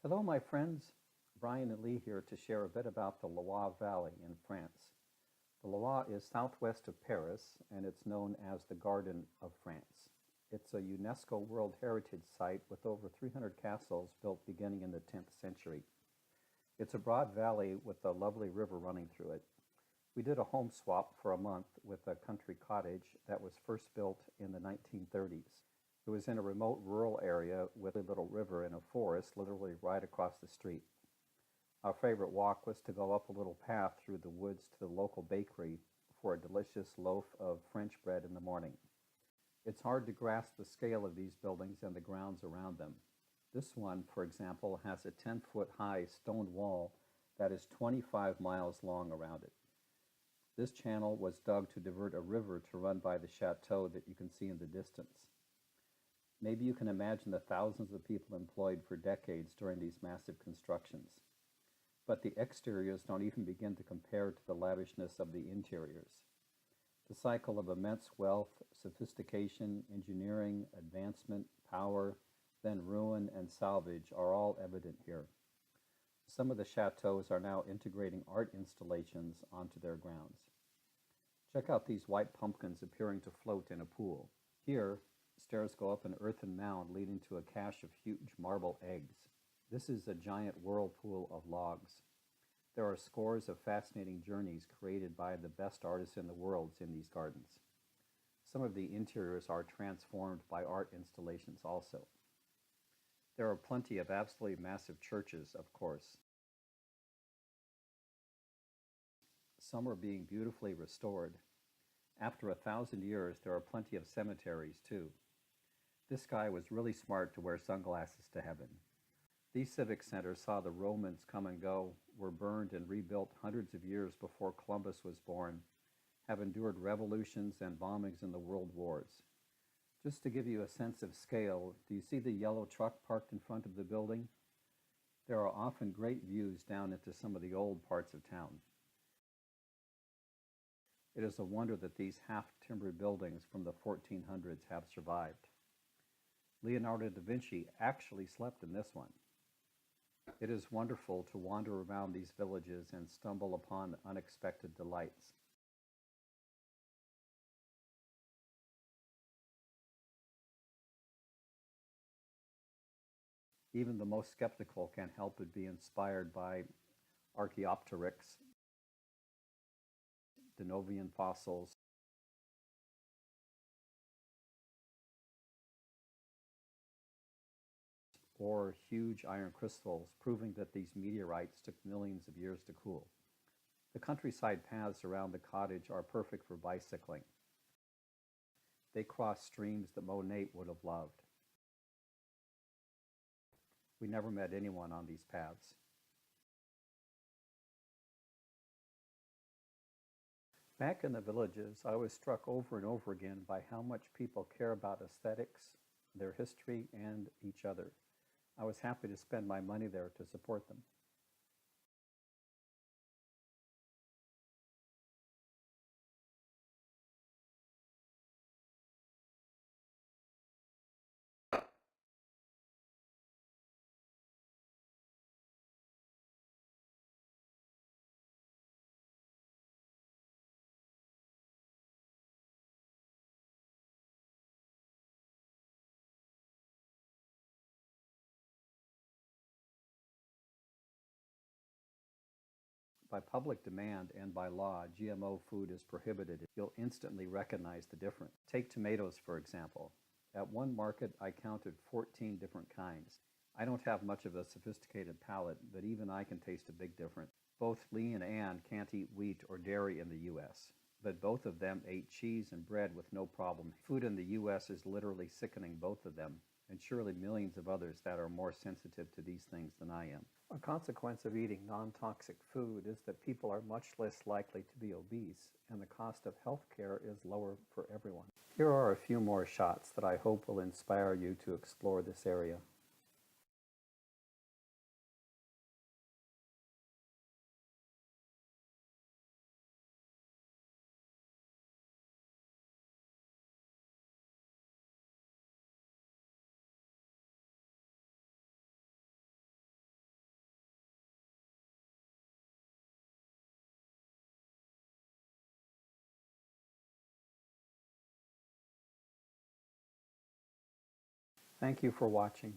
Hello, my friends. Brian and Lee here to share a bit about the Loire Valley in France. The Loire is southwest of Paris, and it's known as the Garden of France. It's a UNESCO World Heritage Site with over 300 castles built beginning in the 10th century. It's a broad valley with a lovely river running through it. We did a home swap for a month with a country cottage that was first built in the 1930s. It was in a remote rural area with a little river and a forest literally right across the street. Our favorite walk was to go up a little path through the woods to the local bakery for a delicious loaf of French bread in the morning. It's hard to grasp the scale of these buildings and the grounds around them. This one, for example, has a 10-foot high stone wall that is 25 miles long around it. This channel was dug to divert a river to run by the chateau that you can see in the distance. Maybe you can imagine the thousands of people employed for decades during these massive constructions. But the exteriors don't even begin to compare to the lavishness of the interiors. The cycle of immense wealth, sophistication, engineering, advancement, power, then ruin and salvage are all evident here. Some of the chateaux are now integrating art installations onto their grounds. Check out these white pumpkins appearing to float in a pool. Here, stairs go up an earthen mound leading to a cache of huge marble eggs. This is a giant whirlpool of logs. There are scores of fascinating journeys created by the best artists in the world in these gardens. Some of the interiors are transformed by art installations also. There are plenty of absolutely massive churches, of course. Some are being beautifully restored. After 1,000 years, there are plenty of cemeteries too. This guy was really smart to wear sunglasses to heaven. These civic centers saw the Romans come and go, were burned and rebuilt hundreds of years before Columbus was born, have endured revolutions and bombings in the world wars. Just to give you a sense of scale, do you see the yellow truck parked in front of the building? There are often great views down into some of the old parts of town. It is a wonder that these half-timbered buildings from the 1400s have survived. Leonardo da Vinci actually slept in this one. It is wonderful to wander around these villages and stumble upon unexpected delights. Even the most skeptical can't help but be inspired by Archaeopteryx, Denovian fossils, or huge iron crystals, proving that these meteorites took millions of years to cool. The countryside paths around the cottage are perfect for bicycling. They cross streams that Monet would have loved. We never met anyone on these paths. Back in the villages, I was struck over and over again by how much people care about aesthetics, their history, and each other. I was happy to spend my money there to support them. By public demand and by law, GMO food is prohibited. You'll instantly recognize the difference. Take tomatoes, for example. At one market, I counted 14 different kinds. I don't have much of a sophisticated palate, but even I can taste a big difference. Both Lee and Ann can't eat wheat or dairy in the U.S., but both of them ate cheese and bread with no problem. Food in the U.S. is literally sickening both of them, and surely millions of others that are more sensitive to these things than I am. A consequence of eating non-toxic food is that people are much less likely to be obese, and the cost of health care is lower for everyone. Here are a few more shots that I hope will inspire you to explore this area. Thank you for watching.